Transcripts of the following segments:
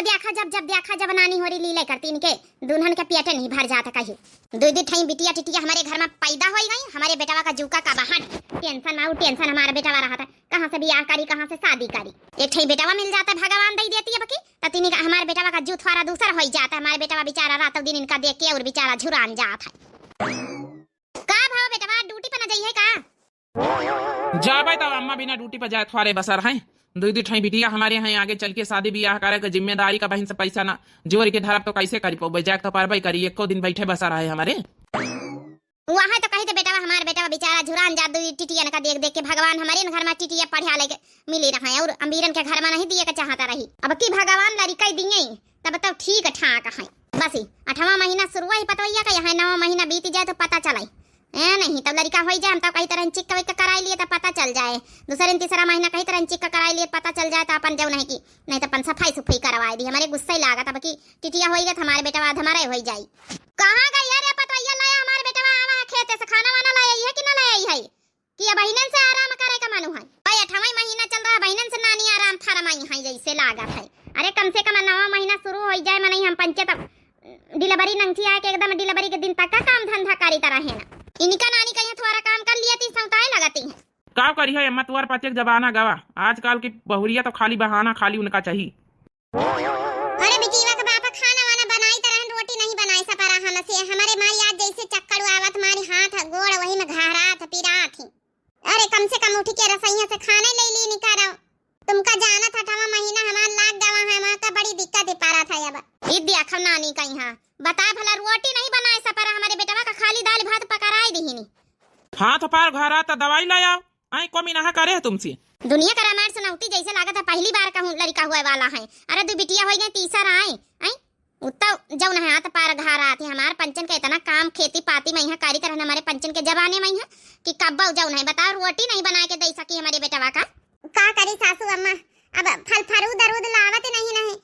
देखा जब नानी हो रही लीला करती इनके दुल्हन के पेटे नहीं भर जाता कहीं। दो ठई बिटिया टिटिया हमारे घर में पैदा हो गई। हमारे बेटावा का जूका का बहान टेंशन ना टेंशन हमारा बेटावा रहा था कहाँ से ब्याह करी कहाँ से शादी करी। एक ठई बेटावा मिल जाता भगवान दे देती है बकी ततीनी का हमारे बेटावा का जूत वारा दूसरा हो जाता। हमारे बेटावा बेचारा रातों दिन इनका देख के और बेचारा झुरान जाता है। का भाव बेटावा ड्यूटी पर न जाइए का जाबे तो अम्मा बिना ड्यूटी पर जाए थोड़े बसर हैं। दो ठई बिटिया हमारे यहाँ आगे चल के शादी ब्याह करे के जिम्मेदारी का बहन से पैसा ना जोर के धरब तो कैसे करी पाओ जाए तो पारबई करी एको दिन बैठे बसर है हमारे वहाँ तो कही तो बेटा हमारे बेटा बेचारा झुरान जा टिटिया का देख देख के भगवान हमारे घर में टिटिया पढ़ा ले मिली रहा है और अमीरन के घर में नहीं दिए के चाहता रही। अब की भगवान लड़का दिए तब तो ठीक ठाक है। बस 8वां महीना शुरू ही पतवैया का यहाँ 9वां महीना बीत जाए तो पता चले नहीं तब लड़का हो जाए हम तो कहीं तरह चिक्का विक्का कराई लिए तो पता चल जाए। दूसरे तीसरा महीना कहीं तरह चिक्का कराई लिए पता चल जाए तो अपन जो नहीं की नहीं तो अपन सफाई सुफाई करवाई दी। हमारे गुस्सा ही लागत अब की टिटिया हो गई हमारे बेटा हमारे हो जाये। कहाँ गई है पतवैया लाया हमारे बेटा आवा खेते से खाना वाना लाया है कि ना लाया है कि बहनन से आराम करे का मानू है। भाई 8वां महीना चल रहा है बहनन से नानी आराम फरमाई है जैसे लागत है। अरे कम से कम 9वां महीना शुरू हो जाए मन हम पंचायत डिलीवरी नंगी आके एकदम डिलीवरी के दिन तक का काम धंधा करी तरह है ना इनका नानी कहीं थोड़ा काम कर लिया थी सौताए लगाती है। का करी है अम्मा तुअर पचेक जबाना गवा आजकल की बहुरिया तो खाली बहाना खाली उनका चाहिए। अरे बिटिया का बापा खाना वाना बनाई तरह रोटी नहीं बनाई सपरा हमसे हमारे मारी आज जैसे चक्कर आवत मारी हाथ गोड़ वही में घारात पीरा थी। अरे कम से कम उठ के रसोईया से खाने ले ली निकालो तुमका जाना था 8वां महीना हमारा लाग गवा है वहां का बड़ी दिक्कत पा रहा था। अब ईद देखो नानी का यहाँ बता भला रोटी नहीं बनाए सपरा हमारे बेटवा का खाली दाल भात पकाराई दी नहीं। हाथ पैर घरा तो दवाई लाया आई को मिना करे है तुमसे दुनिया का रामायण सुनाउती जैसे लागत है पहली बार का लड़का हुए वाला है। अरे 2 बिटिया हो गई तीसरा आए आई उतना जौन है हाथ पैर घारा आते हमारे पंचन का इतना काम खेती पाती में यहाँ कारी तरह हमारे पंचन के जबाने में है कि कब्बा जौन है बताओ रोटी नहीं बना के दे सकी हमारे बेटवा का करी सासू अम्मा। अब फल फरूद अरूद लावत नहीं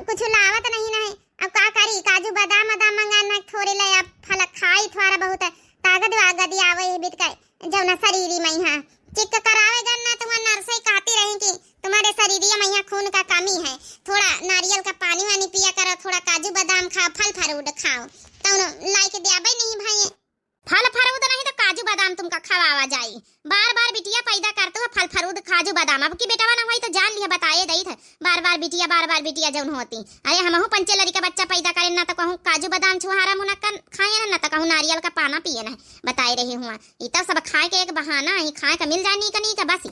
कुछ लावत नहीं अब का करी काजू बादाम बादाम मंगाना थोड़े ले अब फल खाई थोड़ा बहुत ताकत वागत आवे बित का जौन शरीरी में यहाँ चिक करावेगा ना तुम्हारा नर्सई कहती रही कि तुम्हारे शरीरिया में यहाँ खून का कमी है थोड़ा नारियल का पानी वानी पिया करो थोड़ा काजू बादाम खाओ फल फरूद खाओ तो लाई के दिया नहीं भाई फल फरूद नहीं तो काजू बादाम तुमका खवावा जाई। बार बार बिटिया पैदा करते हो फल फरूद काजू बादाम अब की बेटा ना हुई तो जान लिया बताए दई थे बार बार बिटिया जौन होती। अरे हमहू पंचेलरी का बच्चा पैदा करे ना तो कहूँ काजू बादाम छुहारा मुनक्का खाए ना तो कहूँ नारियल का पाना पिए ना बताए रही हुआ इतना सब खाए के एक बहाना ही खाए का मिल जाए नहीं का बस।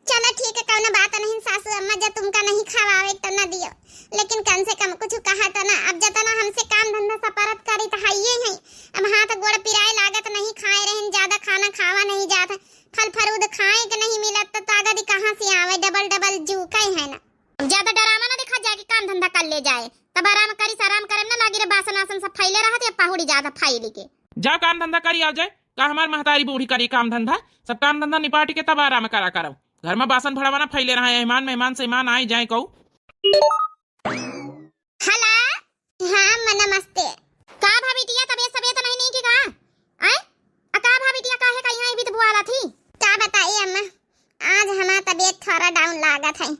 चलो ठीक है कौन बात नहीं सासू अम्मा जब तुमका नहीं खवावे तो ना दियो लेकिन कम से कम कुछ कहा तो ना अब जता ना हमसे काम धंधा सपरत करी तो हाइए है। अब हाथ गोड़ पिराए लागत नहीं खाए रहन ज्यादा खाना खावा नहीं जाता फल फरूद खाए के नहीं मिलत तो ताकत कहां से आवे डबल जूका है ना। ज्यादा डरामा ना दिखा जाके काम धंधा कर ले जाए तब आराम करी आराम करे ना लागी रे बासन आसन सब फैले रहत है पहुड़ी ज्यादा फैली के जा काम धंधा करी आ जाए का हमार महतारी बूढ़ी करी काम धंधा सब काम धंधा निपाटी के तब आराम करा करो घर में बासन भड़ावाना फैले रहा है मेहमान से ईमान आए जाए कहू। हला हां नमस्ते का भाभीटिया तबीयत नहीं की का आए का भाभीटिया काहे का यहां भी तो बुआला थी का बताइए अम्मा आज हमारा तबीयत थोड़ा डाउन लागत है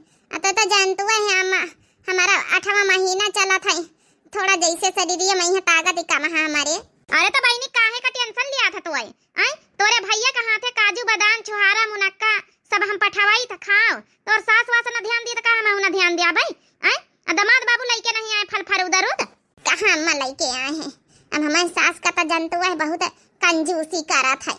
तो जानते है अम्मा हमारा 8वां महीना चला था थोड़ा जैसे शरीरिया में यहाँ ताकत कम है हमारे। अरे तो बहनी काहे का टेंशन लिया था तू आई तोरे भैया का हाथे काजू बादाम छुहारा मुनक्का सब हम पठवाई था खाओ तोर सास वास न ध्यान दी तो का हम न ध्यान दिया भाई आई दमाद बाबू लइके नहीं आए फल फरूद अरूद कहां अम्मा लइके आए हैं। अब हमारी सास का तो जानते है बहुत कंजूसी करा था।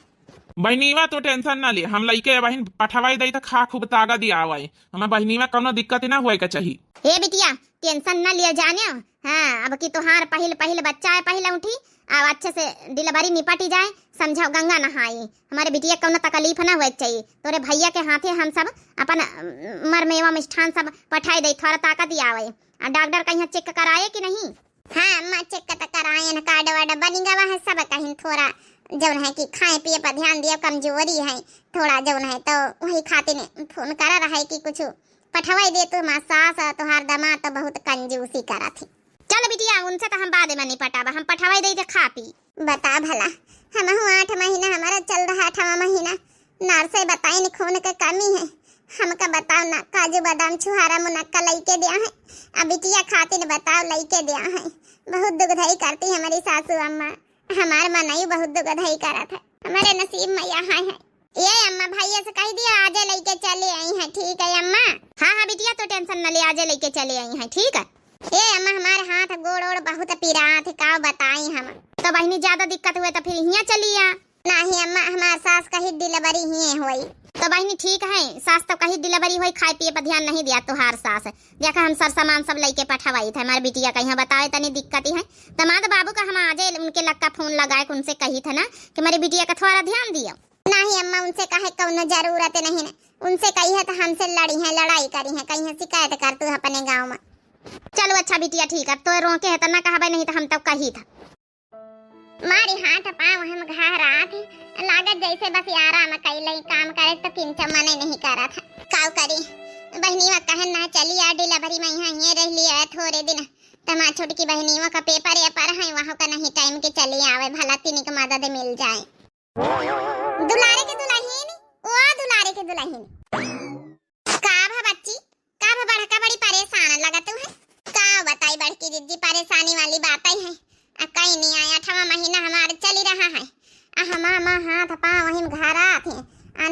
बहनीवा तो टेंशन ना ले हम लइके बहन पठवाई दई त खा खूब तागा दिया आवे हमें बहनीवा कोनो दिक्कत ना होए के चाहिए। हे बिटिया टेंशन ना लिया जाने हां अब की तोहार पहले बच्चा है पहले उठी अब अच्छे से डिलीवरी निपटी जाए समझाओ गंगा नहाई हमारे बिटिया कोनो तकलीफ ना होए चाहिए। तोरे भैया के हाथे हम सब अपन मरमेवा मिष्ठान सब पठाई दे थोड़ा ताकत दिया आवे डॉक्टर कहीं चेक कराए कि नहीं। हां अम्मा चेक तो कराए न कार्ड वार्ड बनी गवा है सब कहीं थोड़ा जौन है कि खाए पिए पर ध्यान दिया कमजोरी है थोड़ा जौन है तो वही खातिर ने फोन करा रहा है कि कुछ पठवाई दे तो मां सास तोहार दामाद तो बहुत कंजूसी करा थी। चल बिटिया उनसे तो हम बाद में नहीं पटावा हम पठवाई दे तो खा पी बता भला हम 8 महीना हमारा चल रहा 8वां महीना नर्से बताई खून के कमी है हमका बताओ ना, काजू बादाम छुहारा मुनक्का लइके दिया है, अब बिटिया खातिर बताओ लइके दिया है। बहुत दुगधई करती हमारी सासू अम्मा, हमार मनई बहुत दुगधई करत है, हमारे नसीब में यहाँ है। ये अम्मा भैया से कह दिया आजे लेके चले आई हैं, ठीक है अम्मा? हाँ हाँ बिटिया, तो टेंशन न ले, आजे लेके चले आई हैं, ठीक है। ए अम्मा हमारे हाथ गोड़ ओड़ बहुत पीरात है, का बताई हम। तो बहनी ज्यादा दिक्कत हुए तो फिर यहाँ चलिए। नहीं अम्मा, हमार सास कही डिलीवरी ही हुई। तो बहनी ठीक है, सास तो कही डिलीवरी हुई, खाए पिए पर ध्यान नहीं दिया तोहार सास। देखा हम सर सामान सब लेके पठवाई थे, हमारे बिटिया कहीं बताए तनी दिक्कत ही है। तमाद बाबू का हम आजे उनके लक्का फोन लगाए, उनसे कही थे ना कि हमारी बिटिया का थोड़ा ध्यान दियो। नहीं अम्मा, उनसे कहे कौनो जरूरत नहीं है, उनसे कही है तो हमसे लड़ी है, लड़ाई करी है, कहीं शिकायत कर तू अपने गाँव में। चलो अच्छा बिटिया ठीक है, तो रोके है तो ना कहबे, नहीं तो हम तब कही था। मारी हाथ पाँव हम घहरात है, लागत जैसे बस आराम कैलई, काम करे तो किंचा मने नहीं करा था। काव करी बहनीवा कहन ना चली आ डिलीवरी में यहाँ ये रह लिया थोड़े दिन, तमा छोटकी बहनीवा का पेपर या पर है, वहाँ का नहीं टाइम के चली आवे, भला तीन की मदद मिल जाए। दुलारे के दुल्हन, ओ दुलारे के दुल्हन, का भा बच्ची, का भा बड़का बड़ी परेशान लगा तू है? का बताई बड़की दीदी, परेशानी वाली बात है, कहीं नहीं आया, 8वां महीना हमारे चली रहा है, हमारा हाथ पाँव वहीं घरा थे।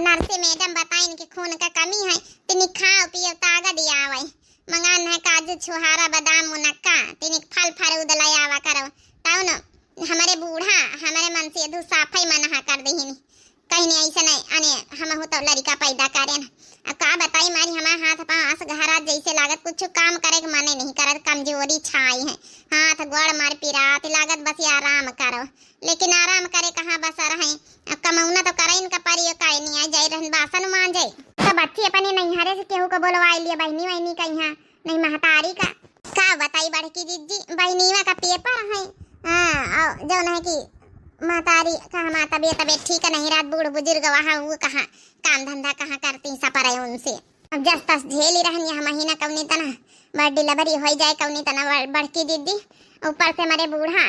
नर्से मैडम बताइन कि खून का कमी है, तिनी खाओ पियो ताकत दिया आवे, मंगान है काजू छुहारा बादाम मुनक्का, तिनी फल फरूद लायावा करो, ताऊ न हमारे बूढ़ा हमारे मन से दू साफाई मना कर दही, कहीं नहीं ऐसा नहीं अने हम हो तो लड़का पैदा करे न। अब का बताई मारी हमारे हाथ पाँव घरा जैसे लागत, कुछ काम करे के मने नहीं करत, कमजोरी छाई है, हाथ गोड़ मार पिरात लागत, बस आराम करो, लेकिन आराम करे कहाँ बस रहे, कमौना तो करे इनका परियो काहे नहीं आई जाए रहन बासन मान जाए। तो बच्ची अपने नैहरे से केहू को बोलवाई लिया, बहनी वहनी का यहाँ नहीं महतारी का बताई बड़की दीदी, बहनीवा का पेपर है, हाँ जो नहीं कि महतारी का हमारा तबीयत ठीक है नहीं, रात बूढ़ बुजुर्ग वहाँ वो कहाँ काम धंधा कहाँ करती सपर है उनसे, अब जस तस झेल ही रहन यह महीना कौनी तना बड़ डिलीवरी हो जाए, कौनी तना बड़की दीदी ऊपर से हमारे बूढ़ा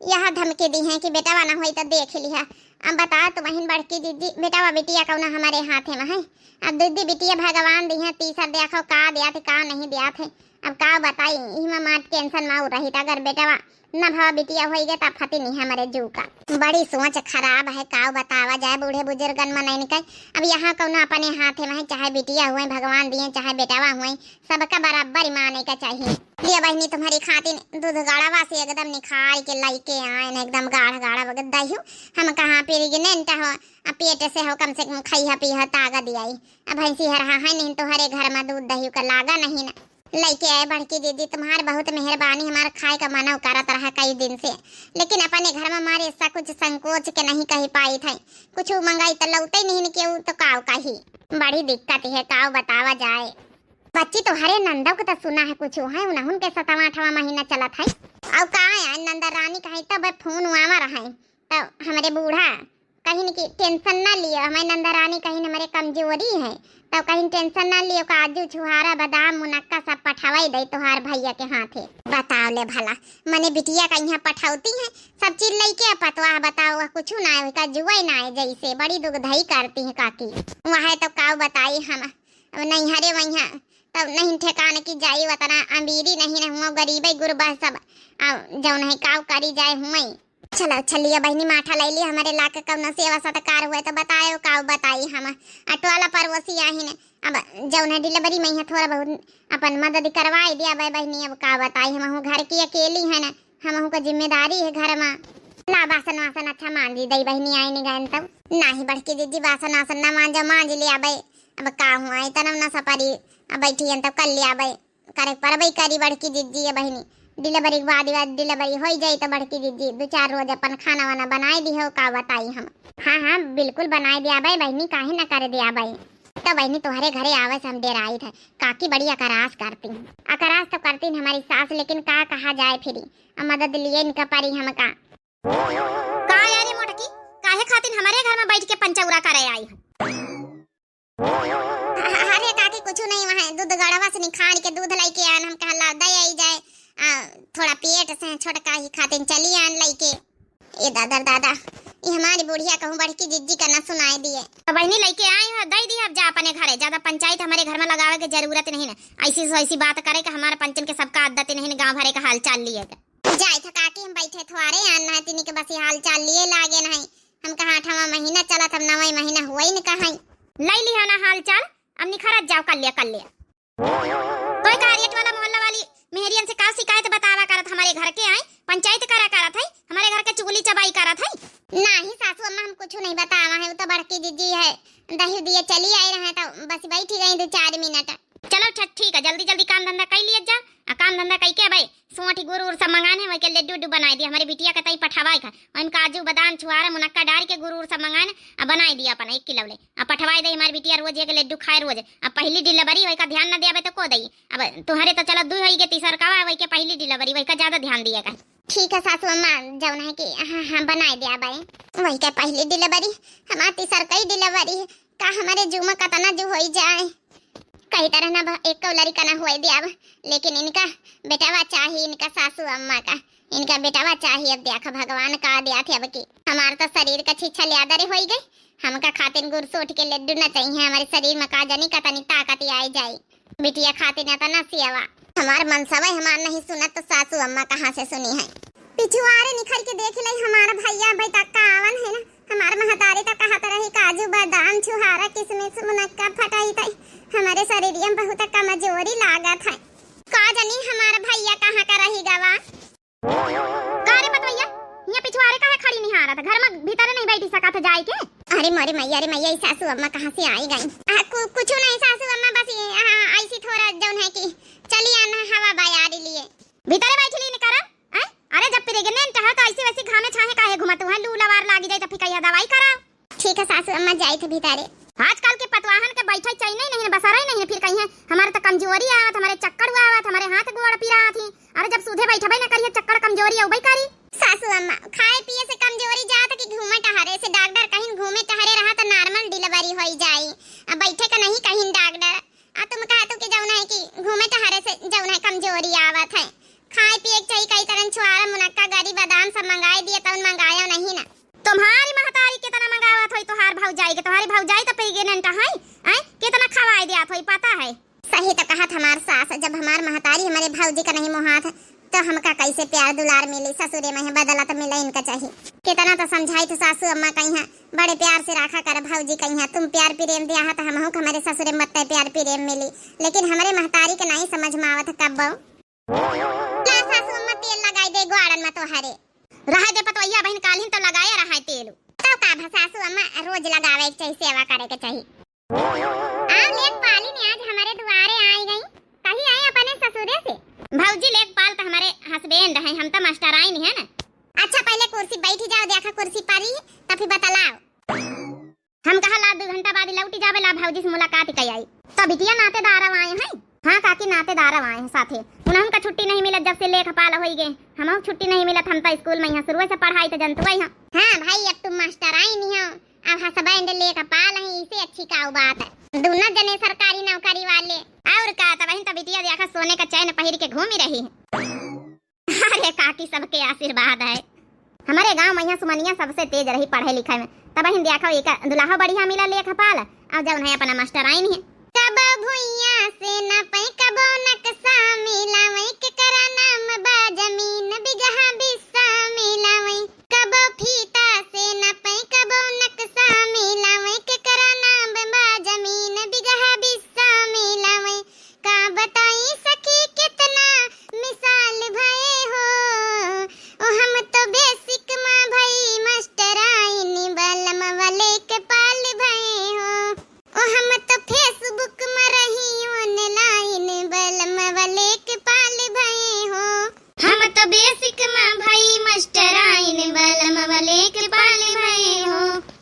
यह धमकी दी है कि बेटा वाना हो तो देख लिया। अब बता तो बहन बड़की दीदी, बेटा वा बिटिया कौना हमारे हाथ में है, अब दीदी बिटिया भगवान दी है, तीसर देखो का दिया थे का नहीं दिया थे, अब का बताई इमा माट टेंशन में रही, अगर बेटा वा न भाव बिटिया हो गए तब फती नहीं हमारे जू का, बड़ी सोच खराब है, का बतावा जाए बूढ़े बुजुर्गन में नहीं निकल। अब यहाँ कौन अपने हाथ में है, चाहे बिटिया हुए भगवान दिए चाहे बेटावा हुए, सबका बराबर माने का चाहिए। ये बहनी तुम्हारी खातिर दूध गाढ़ावा से एकदम निखार के लाइके आए न, एकदम गाढ़ा गाढ़ा दही हम कहाँ प्रेग्नेंट हो, पेट से हो कम से कम खई पी तागा दिया, अब भैंसी रहा है नहीं तो हरे घर में दूध दही का लागा नहीं ना लेके आए। बड़की दीदी तुम्हारे बहुत मेहरबानी, हमारा खाए का मना करत रहा कई दिन से, लेकिन अपने घर में हमारे ऐसा कुछ संकोच के नहीं कही पाई थे, कुछ मंगाई तो लौटे नहीं के तो काव कही, बड़ी दिक्कत है, काव बतावा जाए। बच्ची तो हरे नंदा को तो सुना है कुछ है उन्हें के 7वां 8वां महीना चला था, अब का है नंदा रानी कही तब फोन हुआ रहा, तो हमारे बूढ़ा कहीं की टेंशन ना लियो, हमारे नंदा रानी कहीं हमारे कमजोरी है, तो कहीं टेंशन ना लियो, काजू छुहारा बादाम मुनक्का सब पठावाई दे तोहार भैया के हाथे। बताओ ले भला मने बिटिया का यहाँ पठावती है, सब चीज लेके पतवा बताओ कुछ ना है का जुआ ना है, जैसे बड़ी दुगधई करती है काकी वहाँ, तो काव बताई हम अब नहीं हरे वहाँ तब नहीं ठेकाने की जाई, वतना अमीरी नहीं हुआ गरीबी गुरबा सब जो नहीं काव करी जाए हुई। चलो चलिए बहनी माठा ले लिया, हमारे लाके कौन सेवा सत्कार हुए तो बतायो का बताई हम अटवाला परवसी आही ने, अब जौन डिलीवरी में है थोड़ा बहुत अपन मदद करवाई दिया बहनी, अब का बताई हम घर की अकेली है ना, हम का जिम्मेदारी है घर में, ला बासन वासन अच्छा मान ली दई बहनी आई नहीं गए तब नहीं बड़की दीदी बासन वासन न मांझ लिया भाई, अब का हुआ तनम न सपरी अब बैठी तब कर लिया भाई करे परबई करी बड़की दीदी बहनी, डिलीवरी के बाद डिलीवरी हो जाए तो बड़की दीदी 2-4 रोज अपन खाना वाना बनाए दी हो का बताई हम। हाँ हाँ बिल्कुल बनाए दिया भाई बहनी, काहे न कर दिया भाई, तो बहनी तुम्हारे घरे आवे से हम डेराई थे, काकी बड़ी अकरास करती हैं, अकरास तो करती हैं हमारी सास, लेकिन का कहा जाए फिर मदद लिए इनका परी हम का यानी मोटकी काहे खातिर हमारे घर में बैठ के पंचौरा करे आई है। अरे काकी कुछ नहीं, वहाँ दूध गड़वा से निखार के दूध लेके आन, हम कहा लादा आई जाए थोड़ा पेट से छोटका ही खातिर चली आन लेके। ए दादा ये हमारी बुढ़िया कहूँ बड़की जिज्जी का ना सुनाई दिए। तो बहनी लेके आई है, दे दी अब जा अपने घरे। ज्यादा पंचायत हमारे घर में लगावे के जरूरत नहीं ना। ऐसी बात करे कि हमारे पंचन के सबका आदत नहीं, गाँव भरे का हाल चाल लिए जाए था काकी। हम बैठे थोड़े आना है तिनी के बस हाल चाल लिए लागे नहीं। हम कहा 8वां महीना चला, तब 9वां महीना हुआ ही नहीं कहा लै लिया ना हाल चाल। अब निखरत जाओ, कर लिया। कोई कार्यट वाला मोहल्ला वाली मेहरियन से का शिकायत बतावा करत हमारे घर के आए, पंचायत करा करत है, हमारे घर के चुगली चबाई करत है। नहीं सासू अम्मा हम कुछ नहीं बतावा है, वो तो बड़की दीदी है, दही दिए चली आई रहे तो बस बैठी रही 2-4 मिनट। चलो ठीक है, जल्दी काम धंधा कर लिए जा। काम धंधा कई के भाई सोठी गुरु सब मंगाने वही के लड्डू बनाई दिया हमारी बिटिया का तई पठवाई का, और काजू बादाम छुआरा मुनक्का डाल के गुरु सब मंगाने अब बनाई दिया अपन 1 किलो ले। अब पठवाई दे हमारी बिटिया रोज एक लड्डू खाए रोज। अब पहली डिलीवरी वही का ध्यान न देवे तो को दई। अब तुम्हारे तो चलो 2 होई के तीसर का वही के पहली डिलीवरी वही का ज्यादा ध्यान दिया का। ठीक है सासू अम्मा जौन है कि हां बनाई दिया भाई वही का पहली डिलीवरी। हमार तीसर कई डिलीवरी का हमारे जुमा का तना जो होई जाए कई तरह ना एक कौलरी का ना हुआ दिया। लेकिन इनका बेटावा चाहिए, इनका सासू अम्मा का इनका बेटावा चाहिए। अब देखा भगवान का दिया थे अब की हमारा तो शरीर का छिछा लियादरे हो गई। हमका खातिर गुड़ सोट के लड्डू न चाहिए, हमारे शरीर में का जनी का तनी ताकत आई जाए। बिटिया खातिर न तना सियावा हमार मन सवै हमार नहीं सुनत तो सासू अम्मा कहाँ से सुनी है। पिछुआरे निखर के देख ले हमारा भैया भाई तक का आवन है ना, हमार महतारी तक कहत रही काजू बादाम छुहारा किसमिस मुनक्का फटाई तई हमारे शरीर में बहुत कमजोरी लागत है। का जानी हमारा भैया कहाँ का रही गवा। का रे पतवैया यहाँ पिछुआरे काहे खड़ी नहीं आ रहा था, घर में भीतर नहीं बैठी सका था जाए के। अरे मोरे मैया रे मैया सासू अम्मा कहाँ से आई गई। कुछ नहीं सासू अम्मा बस ऐसी थोड़ा जौन है कि चली आना हवा बयारी लिए भीतर बैठी ली निकरा। अरे जब प्रेग्नेंट है तो ऐसी वैसी घामे छाहे काहे घुमत है, लू लवार लागी जाए तो फिर कहिया दवाई कराओ। ठीक है सासू अम्मा जाई थे भीतरे। आजकल के पतवाहन के बैठे चाहिए नहीं बसारा ही नहीं, फिर कहीं हमारे तो कमजोरी आवत, हमारे चक्कर आवत, हमारे हाथ गोड़ पीरा थी। अरे जब सूधे बैठबे न करिए चक्कर कमजोरी औबई करी। सासू अम्मा खाए पिए से कमजोरी जात कि घूमे टहरे से डॉक्टर कहीं घूमे टहरे रहा तो नॉर्मल डिलीवरी हो जाई। अब बैठे का नहीं कहीं डॉक्टर आ तुम कहा तो कि जौन है कि घूमे टहरे से जौन है कमजोरी आवत है। खाए पिए चाहिए कई तरह छुआरा मुनक्का गरी बादाम सब मंगाए दिए तो मंगाया नहीं ना। तुम्हारी महतारी कितना मंगावत होई तोहार भौजाई के, तुम्हारी भौजाई तो प्रेग्नेंट है कितना खवाई दिया होई पता है। सही तो कहत हमार सास, जब हमार महतारी हमारे भौजी का नहीं मोहात तो हमका कैसे प्यार दुलार मिली। ससुरे में बदला तो मिला इनका चाहिए। कितना तो समझाई तो सासू अम्मा कहीं बड़े प्यार से रखा कर भौजी कहीं तुम प्यार प्रेम दिया है तो हम हमारे ससुरे मत प्यार प्रेम मिली। लेकिन हमारे महतारी के नहीं समझ में आवत कब ला सासू अम्मा तेल लगाई दे ग्वाड़न में तोहरे रह दे पतवैया बहन कालीन तो लगाया रहा है तेल तो का सासू अम्मा रोज लगावे के चाहिए, सेवा करे के चाहिए। आप लेक पाली ने आज हमारे द्वारे आई गई, कहीं आई अपने ससुरे से। भौजी लेक पाल तो हमारे हस्बैंड है, हम तो मास्टर आई नहीं है ना। अच्छा पहले कुर्सी बैठी जाओ, देखा कुर्सी पारी तब फिर बतलाओ। हम कहा ला 2 घंटा बाद लौटी जावे ला भौजी से मुलाकात कई आई तो बिटिया नातेदार आए हैं। हाँ काकी नातेदार आए हैं साथे। उन्हें का छुट्टी नहीं मिलत जब से लेख पाल हो गए, हम छुट्टी नहीं मिलत। हम तो स्कूल में यहाँ शुरू से पढ़ाई तो जनतु ही। हाँ भाई अब तुम मास्टर आई नहीं हो, अब हस्बैंड लेख पाल है, इसे अच्छी का बात है। दोनों जने सरकारी नौकरी वाले और का तब तो बिटिया देखा सोने का चैन पहिर के घूम ही रही है। अरे काकी सबके आशीर्वाद है। हमारे गाँव में सुमनिया सबसे तेज रही पढ़े लिखे में, तब हम देखा एक दुल्हा बढ़िया मिला लेख पाल और जब है अपना मास्टर आई नहीं। कब भुइया से न पे कबो नक्शा मिलावे के करा नाम बा जमीन बिगहा बिस्सा मिलावे। कब फीता से न पे कबो नक्शा मिलावे के करा नाम बा जमीन बिगहा बिस्सा मिलावे। का बताई सखी कितना मिसाल भये हो, ओ हम तो बेसिक मां भई मास्टर आई बलम वाले के पाल भये हो। ओ हम तो फेसबुक में रही ऑनलाइन बलम वाले के पाल भये हो। हम तो बेसिक में भाई मास्टर आइन बलम वाले के पाल भये हो।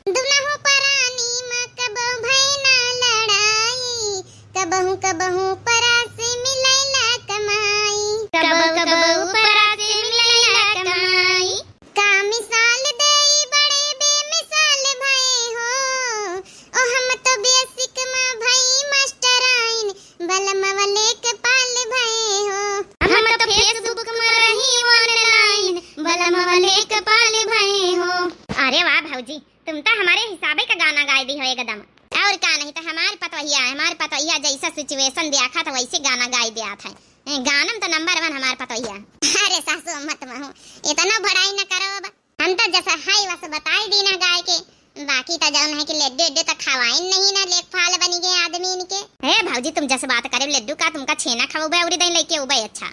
दुल्हा परानी में कबो भई ना लड़ाई, कबहू परासे मिलैला कमाई, कबहू परासे मिलैला कमाई। का मिसाल देई बड़े बेमिसाल भये हो, ओ हम तो बेसिक में भाई मास्टर आइन बलम वाले के पाल भये हो। हम तो फेसबुक में रही ऑनलाइन बलम वाले के पाल भये हो। अरे वाह भौजी, तुम तो हमारे हिसाबे का गाना गाए दी हो एकदम। और का नहीं तो हमारे पतोहिया जैसा सिचुएशन देखा था वैसे गाना गाए दिया था। गानम तो नंबर 1 हमारे पतोहिया। अरे सासू मत महू, इतना बड़ाई न करो। अब हम तो जैसा है वैसा बताई दी ना गाय के। बाकी तो जौन है कि लड्डू उड्डू तो खवाई नहीं ना, लेख फाल बनी गए आदमी इनके। हे भौजी, तुम जैसे बात करे लड्डू का तुमका छेना खवाबे और दही लेके उबे। अच्छा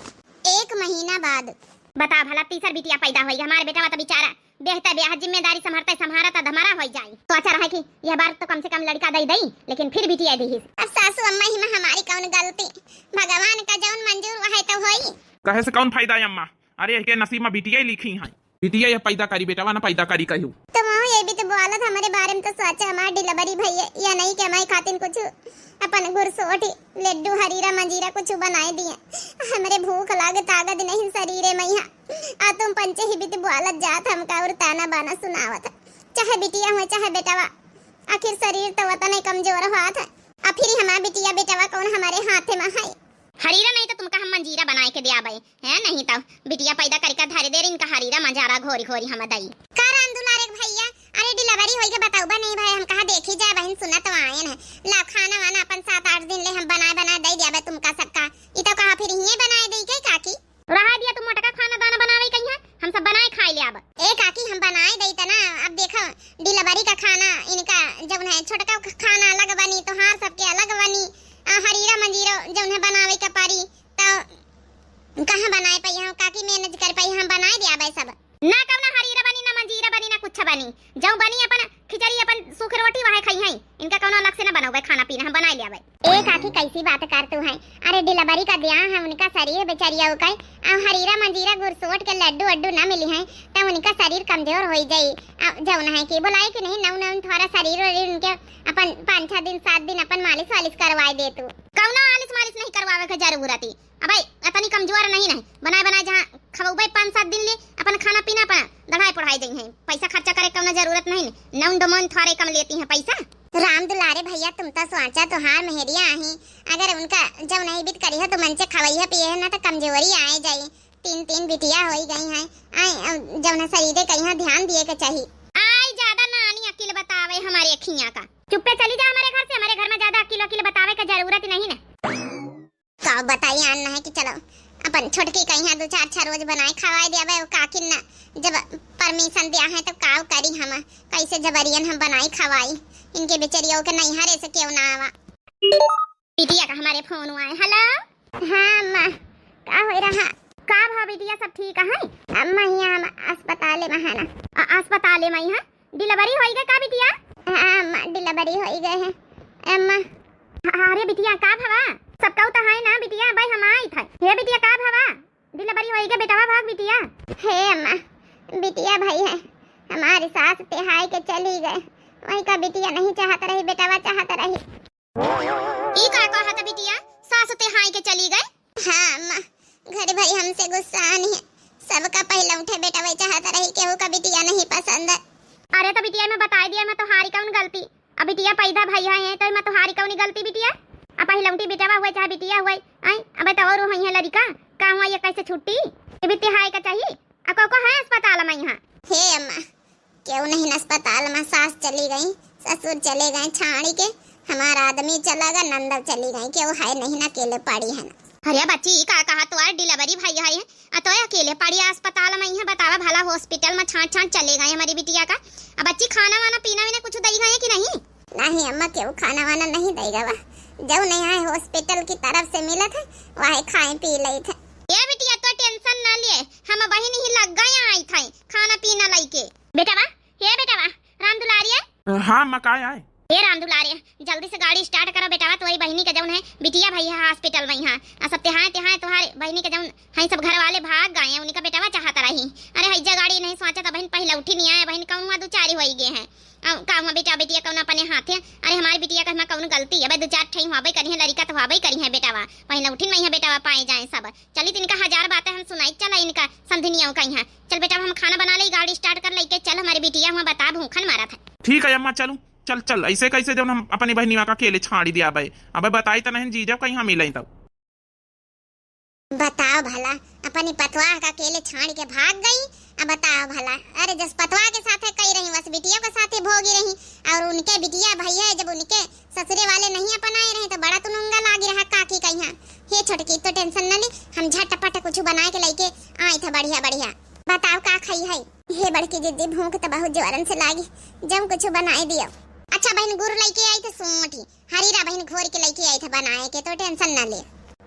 1 महीना बाद बता भला तीसर बिटिया पैदा होई। हमारे बेटा तो बेचारा बेहतर ब्याह जिम्मेदारी संभारा तो धमारा हो जाए। तो अच्छा रहा कि यह बार तो कम से कम लड़का दई दई, लेकिन फिर बिटिया दी। अब सासू अम्मा ही में हमारी कौन गलती, भगवान का जौन मंजूर है तो होई। कहे से कौन फायदा है अम्मा? अरे के नसीब में बिटिया लिखी है, बिटिया ये पैदा करी, बेटा ना पैदा करी कहू। तो ये भी तो बोलत हमारे बारे में तो सोचा हमारी डिलीवरी भैया या नहीं कि हमारी खातिर कुछ अपन गुरसोटी लड्डू हरीरा मंजीरा कुछ बनाए दिए। हमरे भूख लागे ताकत नहीं शरीरे में आ तुम पंचे ही बीत बोलत जात हमका और ताना बाना सुनावत। चाहे बिटिया हो चाहे बेटावा, आखिर शरीर तो वतन नहीं कमजोर हुआ था। अब फिर हमारा बिटिया बेटावा कौन हमारे हाथे में है। हरीरा नहीं तो तुमका हम मंजीरा बनाए के दिया भाई है, नहीं तो बिटिया पैदा करके धारे दे इनका हरीरा मंजारा घोरी घोरी हम दई का राम दुलारे भैया। अरे डिलीवरी होई के बताऊबा नहीं भाई, हम कहा देखी जाए बहन सुना तो आए न ला खाना वाना अपन 7-8 दिन ले हम बनाए दई दिया तुमका सबका। ई तो कहा फिर ये बनाए दई के काकी रहा दिया तुम मोटका खाना दाना बनावे कहीं है, हम सब बनाए खाई ले। अब ए काकी हम बनाए दई त ना, अब देखो डिलीवरी का खाना इनका जब है छोटका खाना अलग बनी तो हां सबके अलग बनी। हरीरा मंजीरा जौन है बनावे के पारी तो कहां बनाए पई हम काकी मैनेज कर पई, हम बनाए दिया भाई सब ना। कब ना हरीरा बनी ना मंजीरा बनी ना कुछ बनी, जो बनी अपन खिचड़ी अपन सूख रोटी वहां खाई है। इनका कोनो अलग से ना बनाओ खाना पीना, हम बनाए लिया भाई। ए काकी कैसी बात कर तू है? अरे डिलीवरी का दिया है उनका शरीर बेचारिया का हरीरा मंजीरा गुरसोट के लड्डू अड्डू ना मिली है तो उनका शरीर कमजोर हो जाई। जौन है कि बोलाए कि नहीं नौ थोड़ा शरीर उनके अपन 5-6 दिन 7 दिन अपन मालिश वालिश करवाए दे। तू कौनो मालिश नहीं करवावे के जरूरत ही। अब इतनी कमजोर नहीं बनाए जहाँ खबे 5-7 दिन ले अपन खाना पीना पर दढ़ाई पढ़ाई दी है। पैसा खर्चा करे कौनो जरूरत नहीं, नौन डोमन थोड़े कम लेती है पैसा। राम दुलारे भैया तुम तो सोचा तो हार मेहरिया आही, अगर उनका जब नहीं बीत करी है तो मन से खवैया पिए है ना तो कमजोरी आए जाई। 3 बिटिया हो गई है, जब ना शरीर कहीं ध्यान दिए के चाहिए। आई ज्यादा नानी अकेले बतावे हमारे अखियां का, चुप्पे चली जा हमारे घर से। हमारे घर में ज्यादा अकेले बतावे का जरूरत नहीं ना। का बताइए आना है कि चलो अपन छोटकी कहीं 2-4 रोज बनाए खवाए दिया काकिन ना जब परमिशन दिया है तो काव करी हम कैसे जबरियन हम बनाई खवाई इनके बेचारियों के नहीं हरे से क्यों ना आवा। बिटिया का हमारे फोन आए। हेलो हां अम्मा का हो रहा का भा बिटिया सब ठीक है? अम्मा यहाँ हम अस्पताल में है ना। अस्पताल में है डिलीवरी होई गई का बिटिया? हां अम्मा डिलीवरी होई गई है अम्मा। अरे बिटिया का भवा सबका तो है ना बिटिया भाई हम आई था। हे बिटिया का भवा डिलीवरी होई गई बेटावा भाग बिटिया। हे अम्मा बिटिया भाई है हमारी सास तिहाई के चली गए, वही का बिटिया नहीं चाहत रही बेटावा चाहत रही। ई का कहत बिटिया सास तिहाई के चली गए? हां अम्मा घर भाई हमसे गुस्सा नहीं है, सबका पहला उठे बेटावा चाहत रही केहू का बिटिया नहीं पसंद। अरे तो बिटिया मैं बता दिया मैं तुम्हारी कौन गलती? अब बिटिया पैदा भैया है तो मैं तुम्हारी कौन गलती बिटिया? अब पहले उठी बेटावा हुआ चाहे बिटिया हुआ आई अब तो और वही है लड़का का हुआ ये कैसे छुट्टी बिटिया हाय का चाहिए अको को है अस्पताल में यहाँ। हे अम्मा क्यों नहीं अस्पताल में, सास चली गई ससुर चले गए छाड़ी के, हमारा आदमी चला गया नंदर चली गई क्यों है नहीं ना अकेले पड़ी है ना। अरे बच्ची का कहा तो डिलीवरी भैया है तो अकेले पड़ी अस्पताल में यहाँ बतावा भला हॉस्पिटल में छाट चले गए हमारी बिटिया का। अब बच्ची खाना वाना पीना वीना कुछ दई गए कि नहीं? नहीं अम्मा क्यों खाना वाना नहीं देगा वा, जब नहीं आए हॉस्पिटल की तरफ से मिला था वही खाए पी ले थे। ये बिटिया तो टेंशन ना लिए हम वही नहीं लग गए आई थे खाना पीना लेके। बेटावा हे बेटावा राम दुलारिया। हां मकाय आए ए राम दुलारिया जल्दी से गाड़ी स्टार्ट करो बेटावा, तो वही बहनी के जौन है बिटिया भैया हॉस्पिटल में यहाँ सब तिहाए तुम्हारे बहनी के जौन है सब घर वाले भाग गए हैं उनका बेटावा चाहता रही। अरे हैजा गाड़ी नहीं सोचा था बहन पहले उठी नहीं आया बहन कौन हुआ 2-4 हो गए हैं का बेटा बेटिया कौन अपने हाथ है। अरे हमारी बिटिया का कौन गलती है? 2-4 ठई हुआ करी है लड़का तो हुआ करी है बेटावा पहले उठी नहीं है बेटावा पाए जाए सब। चली तो इनका 1000 बातें हम सुनाई चला इनका संधनियों का यहाँ। चल बेटा हम खाना बना ले गाड़ी स्टार्ट कर लेके चल हमारी बिटिया हुआ बता भूखन मारा था। ठीक है अम्मा चलूं चल ऐसे कैसे जब हम अपनी बहनी का अकेले छाड़ी दिया भाई अब बताई तो नहीं जीजा कहीं मिले तब बताओ भला, अपनी पतवाह का अकेले छाड़ के भाग गई। अब बताओ भला, अरे जस पतवाह के साथे कही रही बस बिटिया के साथे भोगी रही, और उनके बिटिया भैया जब उनके ससुरे वाले नहीं अपनाए रहे तो बड़ा तुनुंगा लागी रहा काकी कहिया। हे छोटकी तो टेंशन न ली, हम झटपट कुछ बनाए के लेके आए थे बढ़िया बढ़िया। बताओ का खाई है? हे बड़की जिद्दी भूख तो बहुत जोरन से लागी, जब कुछ बनाए दियो। अच्छा बहन गुड़ लेके आई थे सोटी, हरीरा बहन घोर के लेके आई थे बनाए के, तो टेंशन न ले।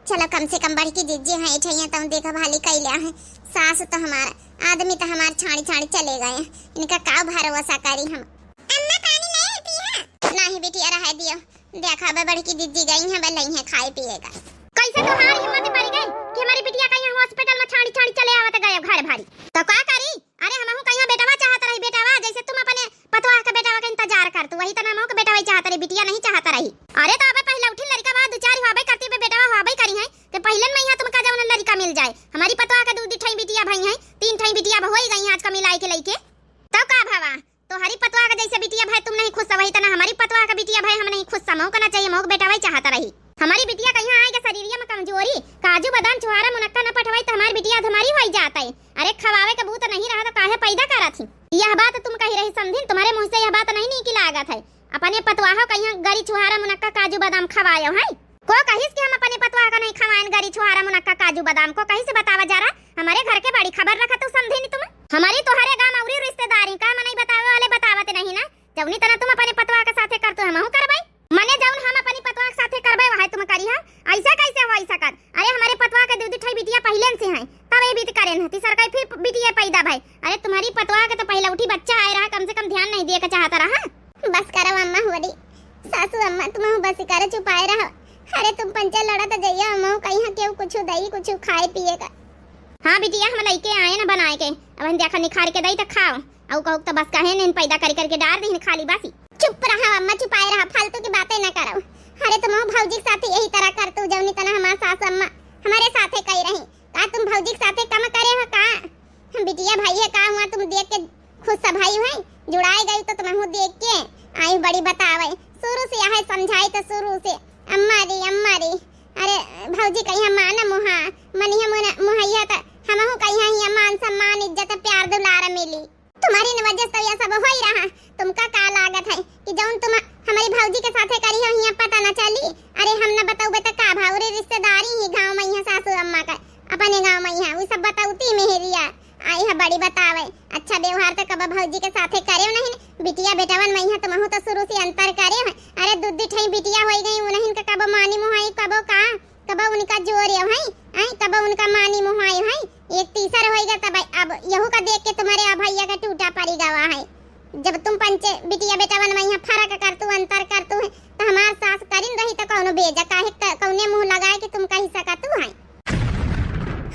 चलो कम से कम बड़की जिज्जी है ठैया तो देखा भाली कैला है। सास तो हमारा आदमी तो हमारे छाड़ी छाड़ी चले गए, इनका का भरोसा करी हम। अम्मा पानी नहीं पिया? नहीं बेटी रह दियो, देखा बे बड़की जिज्जी गई है बलई है खाए पिएगा। कैसे तुम्हारी हिम्मत पड़ गई कि हमारी बिटिया का यहाँ हॉस्पिटल में छाड़ी छाड़ी चले आवत गए घर भारी? तो का करी? अरे हमहु कहिया बेटावा चाहत रही, बेटावा जैसे तुम अपने पतवाह का बेटावा का इंतजार करतु वही तो हमहु का बेटावा चाहत रही, बिटिया नहीं चाहत रही। अरे तो अबे पहले उठी लड़का बाद दुचारी होबे करती बे बेटावा होबे करी है कि पहले में यहाँ तुमका जवन लड़का मिल जाए। हमारी पतवाह का दूध ठई बिटिया भई है, 3 ठई बिटिया होई गई आज का मिलाई के लेके। तो का भावा तो हरी पतवाह का जैसे बिटिया भाई तुम नहीं खुश वही तना हमारी पतवाह का बिटिया भाई हम नहीं खुश समो करना चाहिए, मोक बेटावा चाहत रही। हमारी बिटिया कहीं आएगा शरीरिया में कमजोरी, काजू बादाम छुहारा मुनक्का न पटवाई तो हमारी बिटिया हमारी हो जाता है। अरे खवावे का भूत नहीं रहा तो काहे पैदा करा थी? यह बात तुम कही रही समझिन, तुम्हारे मुंह से यह बात नहीं की लागत है। अपने पतवाह कहीं गरी छुहारा मुनक्का काजू बादाम खवायो है को कहिस कि हम अपने पतवाह का नहीं खवाएं गरी छुहारा मुनक्का काजू बादाम को कहीं से बतावा जा रहा? हमारे घर के बड़ी खबर रखा तो समझे नहीं तुम? हमारी तुम्हारे गांव औरी रिश्तेदारी का मने बतावे वाले बतावत नहीं ना, जवनी तना तुम अपने पतवाह के साथे करतो हमहु करबै। मने जौन हम अपनी पतवाह के साथे करबै वहां तुम करिहा, ऐसा कैसे हो ऐसा कर? अरे हमारे पतवाह के दूध ठई बिटिया पहले से है तब ये बीत करेन हती सरकार फिर बिटिया पैदा भाई। अरे तुम्हारी पतवाह के तो पहले उठी बच्चा आए रहा, कम से कम ध्यान नहीं दिए का चाहता रहा। बस करो अम्मा होरी, सासू अम्मा तुम बस कर चुपाए रहा। अरे तुम पंचा लड़ा तो जइया अम्मा कहीं केहू कुछ दई कुछ खाए पिएगा। हां बिटिया हम लइके आए ना बनाए के, अब हम देखा निखार के दई तो खाओ, औ कहू तो बस कहे ने पैदा कर करके डाल दीन खाली बासी। चुप रहा अम्मा, चुपाए रहा, फालतू की बातें न करो। अरे तुम भौजी के साथ यही तरह करतू जवनी तना हमार सास अम्मा हमारे साथे कही रही। का तुम भौजी के साथे कम करे हो का? हम बिटिया भाई है का हुआ तुम देख के खुद सा भाई है जुड़ाई गई तो तुम देख के आई बड़ी बतावे। शुरू से यह समझाई तो शुरू से अम्मा रे अरे भौजी कहिया मान मुहा मनिया मुहैया त हमहु कहिया ही मान सम्मान इज्जत प्यार दुलार मिली। तुम्हारी वजह से यह सब हो ही रहा। तुमका का लागत है कि जौन तुम हमारी भौजी के साथे करी हो हिया पता न चली? अरे हम न बताऊ बता का भावरे रिश्तेदारी ही गांव में यहाँ सासू अम्मा का अपने गांव में यहाँ वो सब बताऊती मेहरिया आई है बड़ी बतावे। अच्छा व्यवहार तो कब भौजी के साथे करे नहीं, बिटिया बेटावन में यहाँ तुम तो शुरू से अंतर करे है। अरे दूध ठई बिटिया हो गई उन्हीं का कब मानी मुहाई कब उनका जोर है आई कब उनका मानी मुहाई है एक तीसर होएगा तब अब यहू का देख के तुम्हारे भैया का टूटा पड़ी गवा है। जब तुम पंचे बिटिया बेटावन में यहाँ फर्क करतू अंतर करतू है तो हमार सास करिन रही तो कौनो बेजा काहे कौने मुंह लगाए कि तुम कही सकतू है?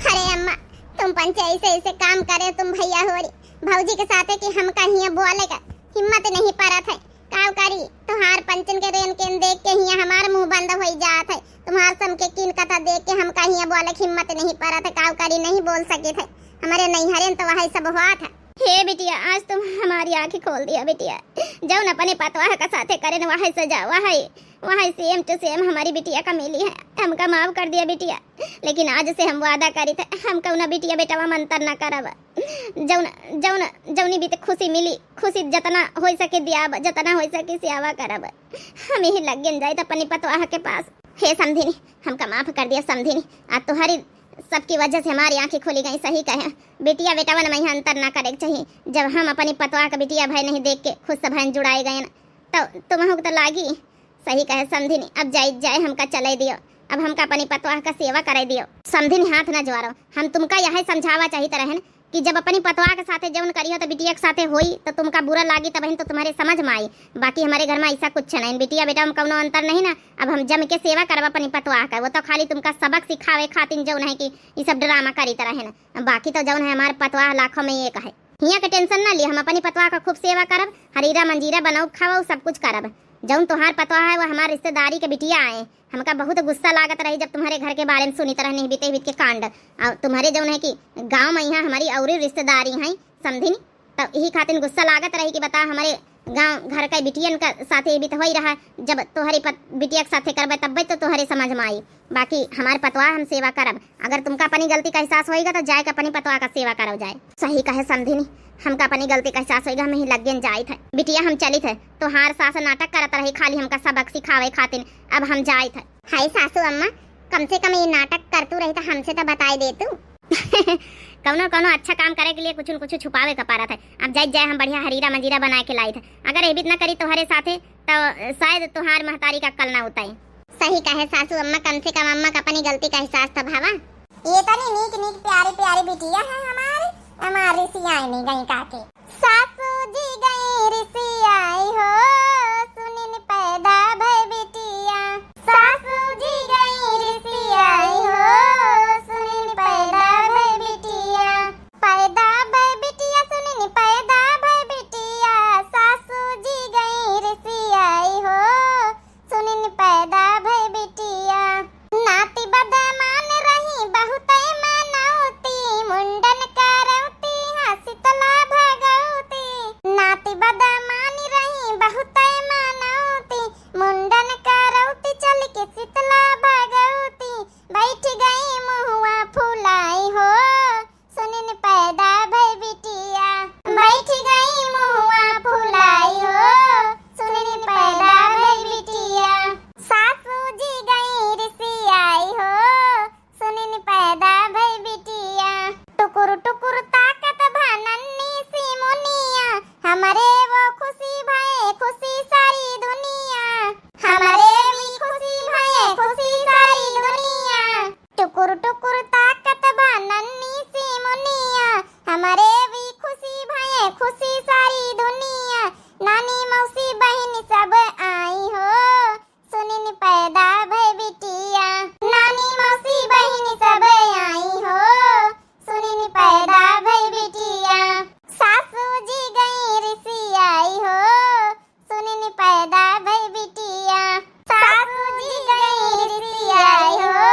अरे अम्मा तुम पंचे ऐसे काम करे तुम भैया होरी भौजी के साथे कि हम कहीं बोले का हिम्मत नहीं परत है। काव करी तुहार पंचन के रेन केन देख के हिया हमार मुंह बंद हो जात है। तुम्हार सम के किन कथा देख के हम कहीं बोले हिम्मत नहीं परत है। काव करी नहीं बोल सके थे, हमारे नहीं हरेन तो वही सब हुआ था। हे बिटिया आज तुम हमारी आंखें खोल दिया बिटिया, जौन अपने पतवाह का साथे करे न वही सजा वही सेम टू सेम हमारी बिटिया का मिली है। हमका माफ कर दिया बिटिया, लेकिन आज से हम वादा करी थे हम कौना बिटिया बेटा मंतर न करब। जौनी भी खुशी मिली खुशी जतना हो सके दिया जतना हो सके सेवा करब। हम ही लग जाए तो अपनी पतवाह के पास। हे समझिनी हमका माफ कर दिया समझिनी, आज तुम्हारी सबकी वजह से हमारी आंखें खोली गई। सही कहे बेटिया बेटावन में अंतर ना करे चाहिए। जब हम अपनी पतवाह का बिटिया भाई नहीं देख के खुद से बहन जुड़ाए गए ना तो तुम्हें तो लागी। सही कहे समझिनी, अब जाए हमका चले दियो, अब हमका अपनी पतवाह का सेवा करे दियो। समझिनी हाथ न जोड़ो, हम तुमका यह समझावा चाहिए तरह कि जब अपनी पतवाह के साथे जवन करी हो तो बिटिया के साथे होई तो तुमका बुरा लागी तब तो तुम्हारे समझ में आई। बाकी हमारे घर में ऐसा कुछ नहीं, बिटिया बेटा में कौनो अंतर नहीं ना। अब हम जम के सेवा करब अपनी पतवाह का, वो तो खाली तुमका सबक सिखावे खातिर जौन है कि ये सब ड्रामा करी तरह है ना। बाकी तो जौन है हमारे पतवाह लाखों में एक है। हिया के टेंशन ना लिए, हम अपनी पतवाह का खूब सेवा करब, हरीरा मंजीरा बनाऊ खाओ सब कुछ करब। जौन तुम्हार पतवाह है वो हमारे रिश्तेदारी के बिटिया आए। हमका बहुत गुस्सा लागत रही जब तुम्हारे घर के बारे में सुनी तरह नहीं बीते के कांड। और तुम्हारे जौन है कि गांव में यहाँ हमारी और रिश्तेदारी हैं समझिनी, तो यही खातिर गुस्सा लागत रही कि बता हमारे गांव घर का बिटियन का साथे भी तो हो ही रहा। जब तोहरी बिटिया के साथे करबे तब तो तोहरे समझ में आई। बाकी हमारे पतवा हम सेवा करब। अगर तुमका अपनी गलती का एहसास होएगा तो जाए के अपनी पतवा का सेवा करो जाए। सही कहे समझी। हमका अपनी गलती का एहसास होएगा, हम ही लग जाए थे। बिटिया हम चली थे तो हार सास नाटक करत रही खाली हमका सबक सिखावे खातिर। अब हम जाए थे। हाय सासू अम्मा, कम से कम ये नाटक करतू रही तो हमसे तो बताई दे तू। कौनो कौनो अच्छा काम करे के लिए कुछ न कुछ छुपावे का पारा था। अब जाए हम बढ़िया हरीरा मंजीरा बना के लाई थे। अगर ये भी न करी तुम्हारे साथे तो शायद तुहार महतारी का कल ना उताई। सही कहे सासू अम्मा, कम से कम अम्मा का अपनी गलती का एहसास था भावा। ये तो नहीं नीक नीक प्यारी प्यारी बिटिया है हमारी रिसियाई नहीं गई काके। सासू जी गई रिसियाई हो, सुनिन पैदा भई बिटिया। सासू जी गई रिसियाई हो, सुनिन पैदा भई बिटिया। पैदा भई बिटिया, सुनिन पैदा भई बिटिया। सासू जी गई रिसियाई हो, सुनिन पैदा भई बिटिया। नाती बदमान रही बहुते मनौती, मुंडन करौती हसितला भगौती। नाती बदमान रही बहुते मनौती, मुंडन करौती चल के शीतला भगौती। बैठ गई मुहुआ फुलाई हो, सुनिन पैदा भई बिटिया। बैठ गई मुहुआ फुलाई हो, सुनिन पैदा भई बिटिया। सासू जी गई रिसियाई हो, सुनिन पैदा भई बिटिया। टुकुर टुकुर ताकत भनन्नी सी मुनिया, हमारे वो खुशी भये खुशी सारी दुनिया। हमारे भी खुशी भये खुशी सारी दुनिया। टुकुर टुकुर ताकत भनन्नी सी मुनिया, हमारे भी खुशी भये खुशी सारी दुनिया। नानी मौसी बहन सब आई हो, सुनिन पैदा भई बिटिया। नानी मौसी बहन सब आई हो, सुनिन पैदा भई बिटिया। सासू जी गई रिसियाई हो, सुनिन पैदा भई बिटिया। सासू जी गई रिसियाई हो,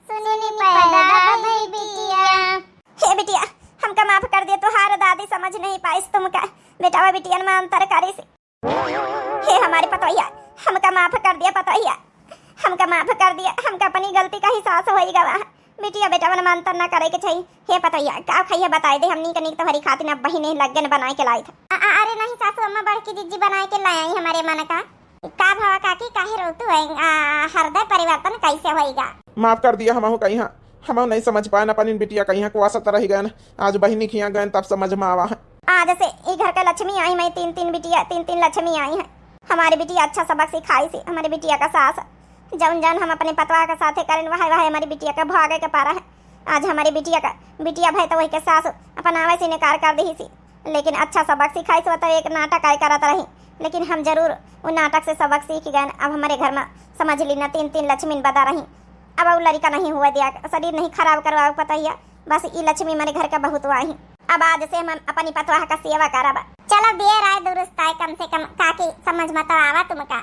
सुनिन पैदा भई बिटिया। हे बिटिया, हमका माफ कर दे, तुहार दादी समझ नहीं पाइस तुमका बेटावा बिटियन में अंतर करे से। हे हमारी पतोहिया, हमका माफ कर दिया पतोहिया, हमका माफ कर दिया। हमका अपनी गलती का एहसास होइगा वह। बिटिया बेटावन में अंतर न करे के चाहिए। हे पतोहिया, का खइया बताई दे, हमनी कनिक तुम्हारी खातिर अब बहिने लगन बनाए के लाई था। अरे नहीं सासू अम्मा, बड़की दीदी बनाए के लाई आई हमारे मन का। भावा काकी काहे रोतू है? हृदय परिवर्तन कैसे होइगा? माफ कर दिया हमहु कहीं हम नहीं समझ पाए अपनी बिटिया कहीं को आसत रह गए। आज बहिनी खिया गए तब समझ में आवा है। आज से ई घर का लक्ष्मी आई, मैं तीन बिटिया तीन लक्ष्मी आई है। हमारी बिटिया अच्छा सबक सिखाई से। हमारी बिटिया का सास जौन जौन हम अपने पतवा के साथे करें वह हमारी बिटिया का भागे के पारा है। आज हमारी बिटिया भाई तो वही के सास अपन आवे से इनकार कर दी सी, लेकिन अच्छा सबक सिखाई से। तो एक नाटक आय करत रही, लेकिन हम जरूर वो नाटक से सबक सीख गए। अब हमारे घर में समझ ली ना तीन लक्ष्मी बता रही। अब वो लड़का नहीं हुआ दिया, शरीर नहीं खराब करवा पता ही है। बस ये लक्ष्मी हमारे घर का बहुत हुआ ही। अब आज से हम अपनी पतवा का सेवा करब। चलो देर आए दुरुस्त आए, कम से कम काकी समझ मत आवा तुमका।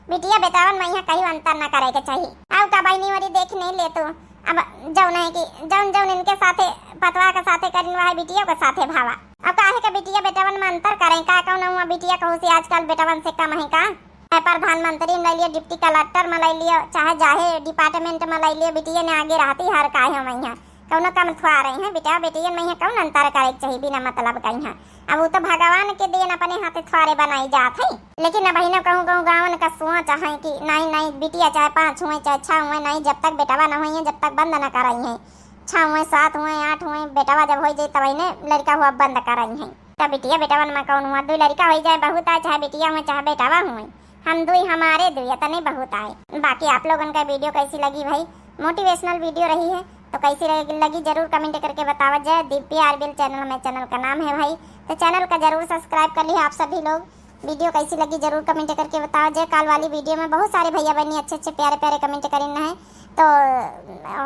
बिटिया बेटावन में यहाँ कहीं अंतर न करे के चाहिए। अब का बहनी वरी देख नहीं ले तो अब जौन है कि जौन इनके साथे पतवा के साथे करिन वह बिटिया के साथे भावा। अब काहे का बिटिया बेटावन में अंतर करें? का कौन हुआ बिटिया कहूँ से आजकल बेटावन से कम है का? प्रधानमंत्री में ले लिया, डिप्टी कलेक्टर में ले लिया, चाहे जाहे डिपार्टमेंट में ले लिया, बिटिया ने आगे रहती हर काहे हम यहाँ कौनो कम थुआ रहे हैं। बेटा बेटियन में यहाँ कौन अंतर करे चाहिए बिना मतलब कहीं। अब वो तो भगवान के देन अपने हाथे थुआरे बनाई जात है। लेकिन अब बहनों कहूँ गाँव का सोच है कि नहीं बिटिया चाहे 5 हुए चाहे 6 हुए, नहीं जब तक बेटावा न हुई है जब तक बंद न कराई है। 6 हुए 7 हुए 8 हुए, बेटावा जब हो जाए तब लड़का हुआ बंद कराई है। तब बिटिया बेटावन में कौन हुआ 2 लड़का हो जाए बहुत आए, चाहे बिटिया हुए चाहे बेटावा हुए। हम 2 हमारे 2 तो नहीं बहुत आए। बाकी आप लोगों का वीडियो कैसी लगी भाई? मोटिवेशनल वीडियो रही है तो कैसी लगी जरूर कमेंट करके बतावा। जय दीप्ति आरबीएल चैनल, हमारे चैनल का नाम है भाई, तो चैनल का जरूर सब्सक्राइब कर लिए आप सभी लोग। वीडियो कैसी लगी जरूर कमेंट करके बताओ। जय काल वाली वीडियो में बहुत सारे भैया बहनी अच्छे प्यारे कमेंट करना है, तो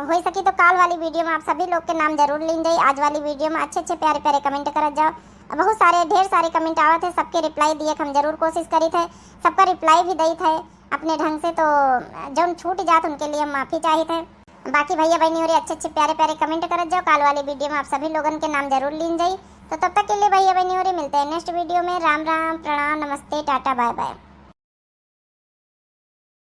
हो सके तो काल वाली वीडियो में आप सभी लोग के नाम जरूर लीन जाए। आज वाली वीडियो में अच्छे प्यारे कमेंट कर जाओ। बहुत सारे ढेर सारे कमेंट आवे थे, सबके रिप्लाई दिए हम जरूर कोशिश करी थे, सबका रिप्लाई भी दी थे अपने ढंग से। तो जो छूट जात उनके लिए हम माफ़ी चाहिए थे। बाकी भैया बहनी हो अच्छे अच्छे प्यारे प्यारे कमेंट करत जाओ। काल वाली वीडियो में आप सभी लोगन के नाम जरूर लीन जाई। तो तब तक के लिए भैया बहनी हो मिलते हैं नेक्स्ट वीडियो में। राम राम, प्रणाम, नमस्ते, टाटा, बाय बाय।